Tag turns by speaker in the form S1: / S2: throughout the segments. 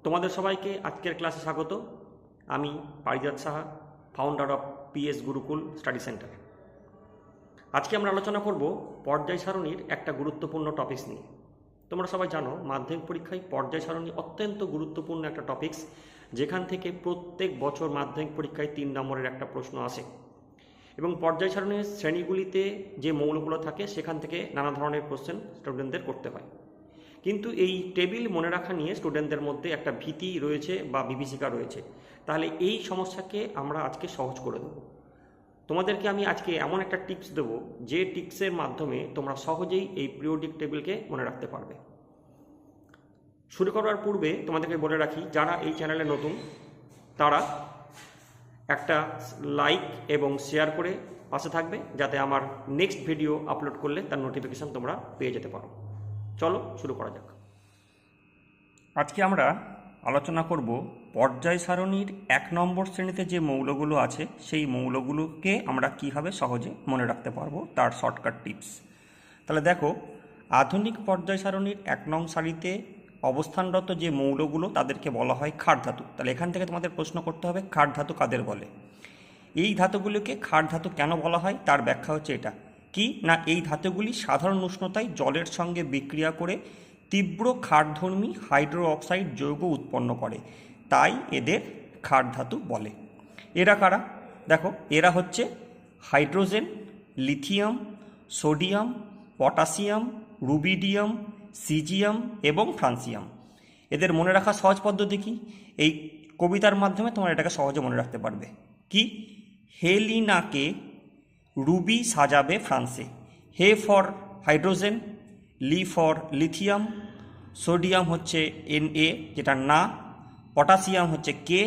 S1: তোমাদের সবাইকে আজকের ক্লাসে স্বাগত। আমি Parijat Saha, founder of PS Gurukul study centre. আজকে আমরা আলোচনা করব পর্যায় সারণীর একটা গুরুত্বপূর্ণ টপিকস নিয়ে। তোমরা সবাই জানো মাধ্যমিক পরীক্ষায় পর্যায় সারণী অত্যন্ত গুরুত্বপূর্ণ একটা টপিকস, যেখান থেকে প্রত্যেক বছর মাধ্যমিক পরীক্ষায় 3 নম্বরের একটা প্রশ্ন আসে। এবং পর্যায় সারণীর শ্রেণীগুলিতে যে মৌলগুলো থাকে সেখান থেকে নানা ধরনের কোশ্চেন স্টুডেন্টদের করতে হয়। কিন্তু এই টেবিল মনে রাখা নিয়ে স্টুডেন্টদের মধ্যে একটা ভীতি রয়েছে বা বিভীষিকা রয়েছে। তাহলে এই সমস্যাকে আমরা আজকে সহজ করে দেবো। তোমাদেরকে আমি আজকে এমন একটা টিপস দেবো যে টিপসের মাধ্যমে তোমরা সহজেই এই পিরিয়ডিক টেবিলকে মনে রাখতে পারবে। শুরু করার পূর্বে তোমাদেরকে বলে রাখি, যারা এই চ্যানেলে নতুন তারা একটা লাইক এবং শেয়ার করে পাশে থাকবে, যাতে আমার নেক্সট ভিডিও আপলোড করলে তার নোটিফিকেশান তোমরা পেয়ে যেতে পারো। চলো শুরু করা যাক। আজকে আমরা আলোচনা করব পর্যায় সারণীর 1 নম্বর শ্রেণীতে যে মৌলগুলো আছে সেই মৌলগুলোকে আমরা কীভাবে সহজে মনে রাখতে পারবো, তার শর্টকাট টিপস। তাহলে দেখো, আধুনিক পর্যায় সারণীর 1 নং সারিতে অবস্থানরত যে মৌলগুলো তাদেরকে বলা হয় ক্ষার ধাতু। তাহলে এখান থেকে তোমাদের প্রশ্ন করতে হবে, ক্ষার ধাতু কাদের বলে? এই ধাতুগুলোকে ক্ষার ধাতু কেন বলা হয় তার ব্যাখ্যা হচ্ছে এটা কি না, এই ধাতুগুলি সাধারণ উষ্ণতায় জলের সঙ্গে বিক্রিয়া করে তীব্র ক্ষারধর্মী হাইড্রো অক্সাইড যৌগ উৎপন্ন করে, তাই এদের ক্ষার ধাতু বলে। এরা কারা? দেখো, এরা হচ্ছে hydrogen, lithium, sodium, potassium, rubidium, caesium এবং ফ্রান্সিয়াম। এদের মনে রাখা সহজ পদ্ধতি কি? এই কবিতার মাধ্যমে তোমরা এটাকে সহজে মনে রাখতে পারবে। কি? হেলিনাকে রুবি সাজাবে ফ্রান্সে। He for hydrogen, li for lithium, sodium হচ্ছে Na যেটা না, পটাশিয়াম হচ্ছে কে,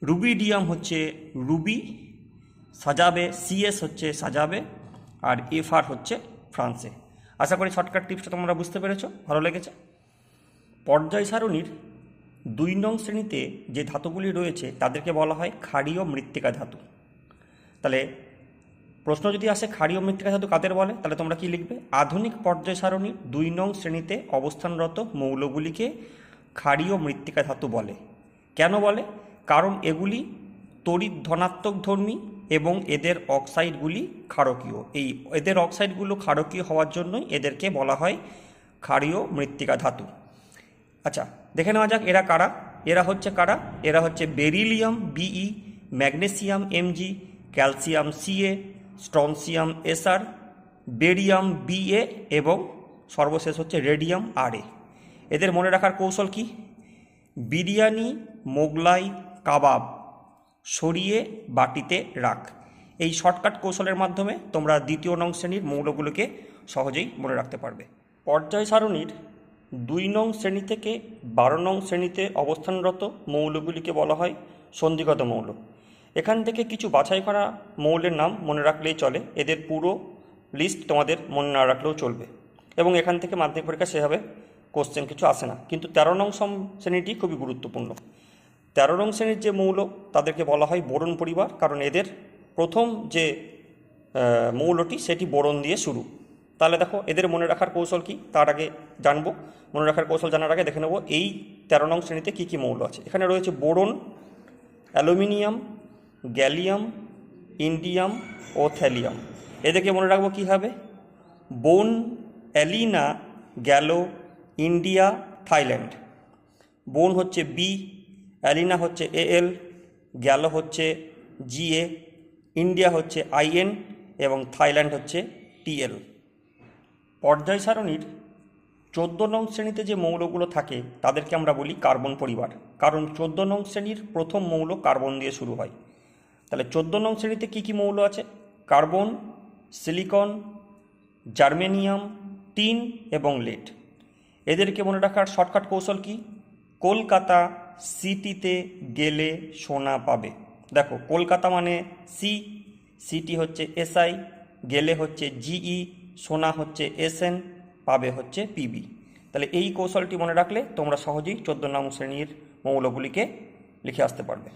S1: রুবিডিয়াম হচ্ছে রুবি, সাজাবে Cs হচ্ছে সাজাবে, আর Fr হচ্ছে ফ্রান্সে। আশা করি শর্টকাট টিপসটা তোমরা বুঝতে পেরেছো, ভালো লেগেছে। পর্যায় সারণীর 2 নং শ্রেণীতে যে ধাতুগুলি রয়েছে তাদেরকে বলা হয় ক্ষারীয় মৃত্তিকা ধাতু। তাহলে প্রশ্ন যদি আসে ক্ষারীয় মৃত্তিকা ধাতু কাদের বলে, তাহলে তোমরা কি লিখবে? আধুনিক পর্যায় সারণীর 2 নং শ্রেণীতে অবস্থানরত মৌলগুলিকে ক্ষারীয় মৃত্তিকা ধাতু বলে। কেন বলে? কারণ এগুলি তড়িৎ ধনাত্মক ধর্মী এবং এদের অক্সাইডগুলি ক্ষারকীয়। এদের অক্সাইডগুলো ক্ষারকীয় হওয়ার জন্যই এদেরকে বলা হয় ক্ষারীয় মৃত্তিকা ধাতু। আচ্ছা, দেখে নেওয়া যাক এরা কারা। এরা হচ্ছে কারা? এরা হচ্ছে beryllium Be, magnesium Mg, calcium Ca, strontium Sr, barium Ba এবং সর্বশেষ হচ্ছে রেডিয়াম Ra। এদের মনে রাখার কৌশল কি? বিরিয়ানি, মোগলাই, কাবাব সরিয়ে বাটিতে রাখ। এই শর্টকাট কৌশলের মাধ্যমে তোমরা 2 নং শ্রেণীর মৌলগুলোকে সহজেই মনে রাখতে পারবে। পর্যায় সারণীর 2 নং শ্রেণী থেকে 12 নং শ্রেণীতে অবস্থানরত মৌলগুলিকে বলা হয় সন্ধিগত মৌল। এখান থেকে কিছু বাছাই করা মৌলের নাম মনে রাখলেই চলে, এদের পুরো লিস্ট তোমাদের মনে না রাখলেও চলবে। এবং এখান থেকে মাধ্যমিক পরীক্ষা সেভাবে কোশ্চেন কিছু আসে না, কিন্তু 13 নং শ্রেণীটি খুবই গুরুত্বপূর্ণ। 13 নং শ্রেণীর যে মৌল তাদেরকে বলা হয় বোরন পরিবার, কারণ এদের প্রথম যে মৌলটি সেটি বোরন দিয়ে শুরু। তাহলে দেখো, এদের মনে রাখার কৌশল কি তার আগে জানবো। মনে রাখার কৌশল জানার আগে দেখে নেব এই 13 নং শ্রেণীতে কী কী মৌল আছে। এখানে রয়েছে বোরন, অ্যালুমিনিয়াম, গ্যালিয়াম, ইন্ডিয়াম ও থ্যালিয়াম। এদেরকে মনে রাখবো কীভাবে? বোন, অ্যালিনা, গ্যালো, ইন্ডিয়া, থাইল্যান্ড। বোন হচ্ছে বি, অ্যালিনা হচ্ছে Al, গ্যালো হচ্ছে Ga, ইন্ডিয়া হচ্ছে In এবং থাইল্যান্ড হচ্ছে Tl। পর্যায় সারণীর 14 নং শ্রেণীতে যে মৌলগুলো থাকে তাদেরকে আমরা বলি কার্বন পরিবার, কারণ 14 নং শ্রেণীর প্রথম মৌল কার্বন দিয়ে শুরু হয়। তাহলে 14 নং শ্রেণীতে কী কী মৌল আছে? কার্বন, সিলিকন, জার্মেনিয়াম, টিন এবং লেড। এদেরকে মনে রাখার শর্টকাট কৌশল কি? কলকাতা সিটিতে গেলে সোনা পাবে। দেখো, কলকাতা মানে সি, সিটি হচ্ছে SI, গেলে হচ্ছে GE, সোনা হচ্ছে SN, পাবে হচ্ছে PB। তাহলে এই কৌশলটি মনে রাখলে তোমরা সহজেই 14 নং শ্রেণীর মৌলগুলিকে লিখে আসতে পারবে।